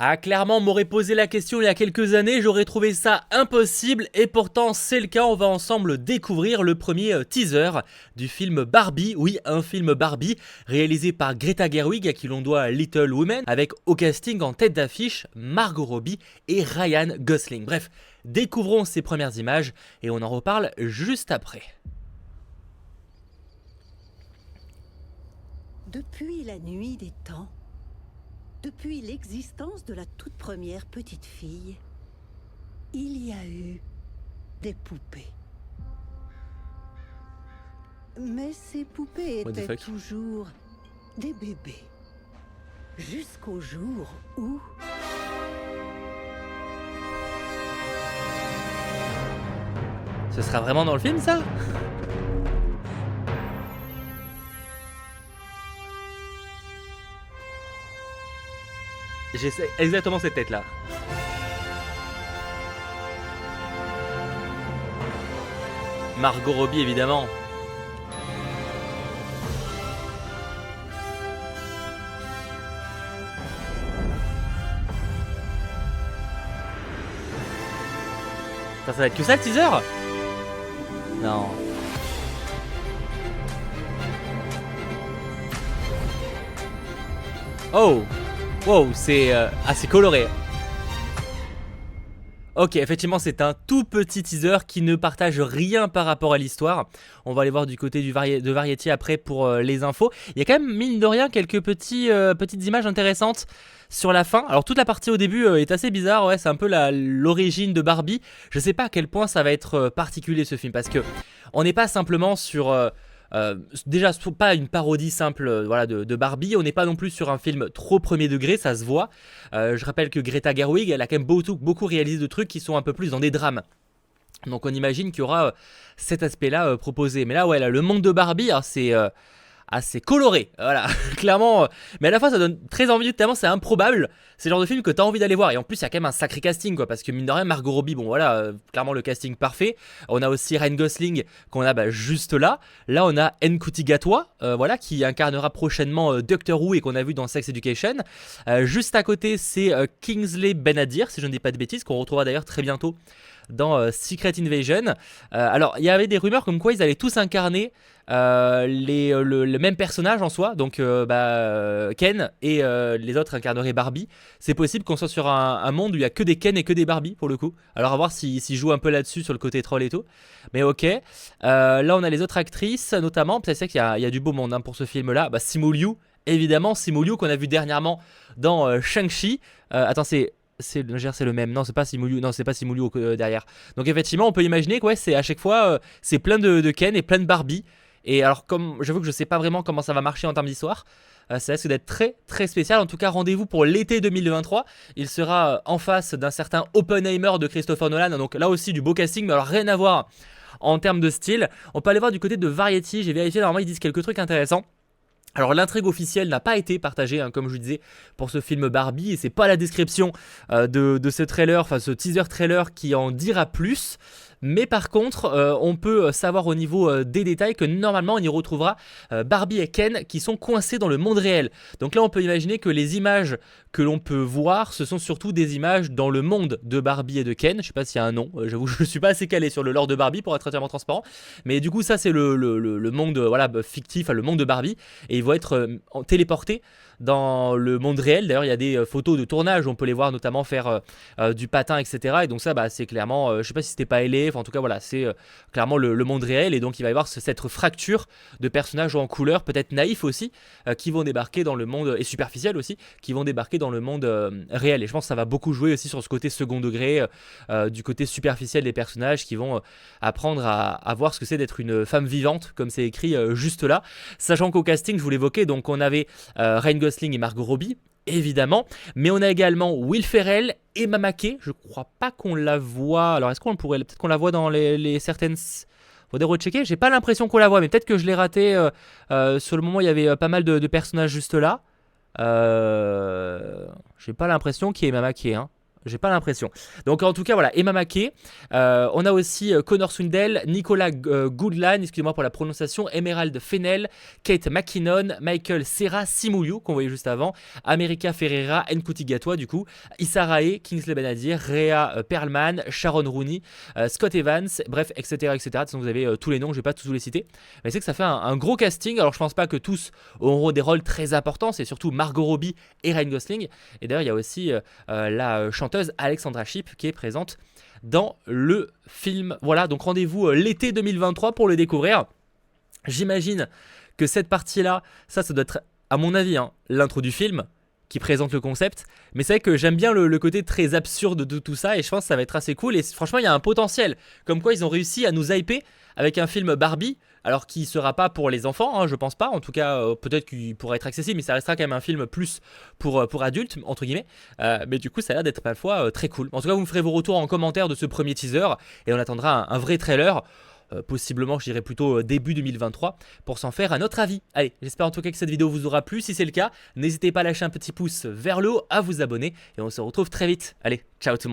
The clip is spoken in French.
Ah, clairement, on m'aurait posé la question il y a quelques années, j'aurais trouvé ça impossible, et pourtant c'est le cas. On va ensemble découvrir le premier teaser du film Barbie. Oui, un film Barbie réalisé par Greta Gerwig, à qui l'on doit Little Women, avec au casting en tête d'affiche Margot Robbie et Ryan Gosling. Bref, découvrons ces premières images et on en reparle juste après. Depuis la nuit des temps, depuis l'existence de la toute première petite fille, il y a eu des poupées. Mais ces poupées What the étaient fuck? toujours des bébés. Jusqu'au jour où... Ce sera vraiment dans le film, ça? J'ai exactement cette tête là. Margot Robbie évidemment. Ça va être que ça le teaser? Non. Oh. Wow, c'est assez coloré. Ok, effectivement, c'est un tout petit teaser qui ne partage rien par rapport à l'histoire. On va aller voir du côté de Variety après pour les infos. Il y a quand même, mine de rien, quelques petites images intéressantes sur la fin. Alors, toute la partie au début est assez bizarre. Ouais, c'est un peu l'origine de Barbie. Je sais pas à quel point ça va être particulier ce film parce que on n'est pas simplement sur... déjà pas une parodie simple voilà, de Barbie, on n'est pas non plus sur un film trop premier degré, ça se voit. Je rappelle que Greta Gerwig, elle a quand même beaucoup réalisé de trucs qui sont un peu plus dans des drames. Donc on imagine qu'il y aura cet aspect-là proposé. Mais là, ouais, là, le monde de Barbie, c'est assez coloré, voilà, clairement. Mais à la fois, ça donne très envie, tellement c'est improbable. C'est le genre de film que t'as envie d'aller voir. Et en plus, il y a quand même un sacré casting, quoi. Parce que mine de rien, Margot Robbie, bon voilà, clairement le casting parfait. On a aussi Ryan Gosling, qu'on a juste là. Là, on a Nkuti Gatwa, voilà, qui incarnera prochainement Doctor Who et qu'on a vu dans Sex Education. Juste à côté, c'est Kingsley Ben-Adir, si je ne dis pas de bêtises, qu'on retrouvera d'ailleurs très bientôt dans Secret Invasion. Alors, il y avait des rumeurs comme quoi ils allaient tous incarner le même personnage en soi, donc Ken et les autres incarneraient Barbie. C'est possible qu'on soit sur un monde où il y a que des Ken et que des Barbie pour le coup. Alors à voir s'ils jouent un peu là-dessus sur le côté troll et tout. Mais ok. Là on a les autres actrices notamment. C'est vrai qu'il y a du beau monde hein, pour ce film-là. Simu Liu, évidemment, Simu Liu qu'on a vu dernièrement dans Shang-Chi. Attends, c'est le même. Non, c'est pas Simu Liu. Non, c'est pas Simu Liu derrière. Donc effectivement, on peut imaginer que ouais, c'est à chaque fois c'est plein de Ken et plein de Barbie. Et alors, comme j'avoue que je sais pas vraiment comment ça va marcher en termes d'histoire, ça risque d'être très très spécial. En tout cas, rendez-vous pour l'été 2023. Il sera en face d'un certain Oppenheimer de Christopher Nolan. Donc là aussi, du beau casting, mais alors rien à voir en termes de style. On peut aller voir du côté de Variety. J'ai vérifié, normalement, ils disent quelques trucs intéressants. Alors l'intrigue officielle n'a pas été partagée, hein, comme je vous disais, pour ce film Barbie, et c'est pas la description de ce trailer, enfin ce teaser trailer qui en dira plus. Mais par contre, on peut savoir au niveau des détails que normalement on y retrouvera Barbie et Ken qui sont coincés dans le monde réel. Donc là on peut imaginer que les images que l'on peut voir, ce sont surtout des images dans le monde de Barbie et de Ken. Je sais pas s'il y a un nom, j'avoue je suis pas assez calé sur le lore de Barbie pour être entièrement transparent. Mais du coup ça c'est le monde voilà, fictif, le monde de Barbie. Et ils vont être téléportés dans le monde réel. D'ailleurs il y a des photos de tournage, on peut les voir notamment faire du patin etc. Et donc ça c'est clairement, je sais pas si c'était pas LA, en tout cas voilà, c'est clairement le monde réel. Et donc il va y avoir cette fracture de personnages en couleur, peut-être naïfs aussi, qui vont débarquer dans le monde, et superficiels aussi, qui vont débarquer dans le monde réel. Et je pense que ça va beaucoup jouer aussi sur ce côté second degré, du côté superficiel des personnages qui vont apprendre à voir ce que c'est d'être une femme vivante, comme c'est écrit juste là. Sachant qu'au casting, je vous l'évoquais, donc on avait Ryan Gosling et Margot Robbie, évidemment, mais on a également Will Ferrell et Mama Kay. Je crois pas qu'on la voit. Alors est-ce qu'on pourrait, peut-être qu'on la voit dans les certaines... Faudrait rechecker, j'ai pas l'impression qu'on la voit, mais peut-être que je l'ai raté. Sur le moment, il y avait pas mal de personnages juste là. J'ai pas l'impression qu'il y ait Mama Kay, hein. J'ai pas l'impression. Donc en tout cas voilà, Emma Mackey, on a aussi Connor Swindell, Nicolas Goodlan, excusez-moi pour la prononciation, Emerald Fennell, Kate McKinnon, Michael Serra Simouliou qu'on voyait juste avant, America Ferreira, Nkuti Gatwa du coup, Issa Rae, Kingsley Ben-Adir, Rhea Perlman, Sharon Rooney, Scott Evans, bref, etc. etc. De toute façon, vous avez tous les noms, je vais pas tous les citer. Mais c'est que ça fait un gros casting, alors je pense pas que tous auront des rôles très importants, c'est surtout Margot Robbie et Ryan Gosling. Et d'ailleurs il y a aussi la chanteuse Alexandra Shipp qui est présente dans le film. Voilà, donc rendez-vous l'été 2023 pour le découvrir. J'imagine que cette partie-là, ça doit être, à mon avis, hein, l'intro du film qui présente le concept. Mais c'est vrai que j'aime bien le côté très absurde de tout ça et je pense que ça va être assez cool. Et franchement, il y a un potentiel. Comme quoi, ils ont réussi à nous hyper avec un film Barbie. Alors qui sera pas pour les enfants, hein, je pense pas. En tout cas, peut-être qu'il pourrait être accessible, mais ça restera quand même un film plus pour adultes, entre guillemets. Mais du coup, ça a l'air d'être parfois très cool. En tout cas, vous me ferez vos retours en commentaire de ce premier teaser. Et on attendra un vrai trailer. Possiblement, je dirais plutôt début 2023 pour s'en faire à notre avis. Allez, j'espère en tout cas que cette vidéo vous aura plu. Si c'est le cas, n'hésitez pas à lâcher un petit pouce vers le haut, à vous abonner. Et on se retrouve très vite. Allez, ciao tout le monde.